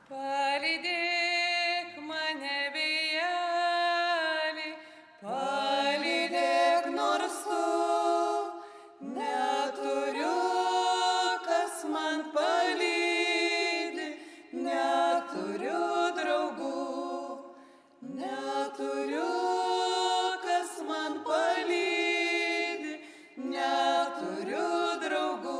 Palydėk mane vėjeli, palydėk nors tu neturiu, kas man palydi, neturiu draugų, neturiu, kas man palydi, neturiu draugų.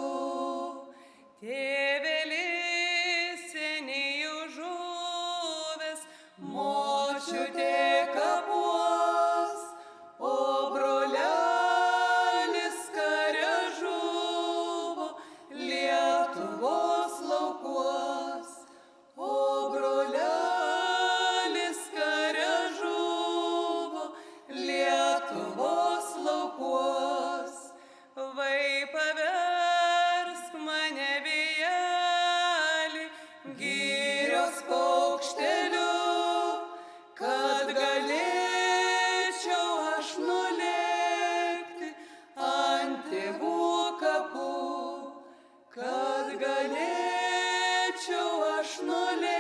Tėvelis seniai žuvęs, močiutė kapuos, o brolelis kare žuvo Lietuvos laukuos. O brolelis kare žuvo Lietuvos laukuos. Vai paversk mane vėjeli, girios paukšteliu, kad galėčiau aš nulėkti ant tėvų kapų, kad galėčiau aš nulėkti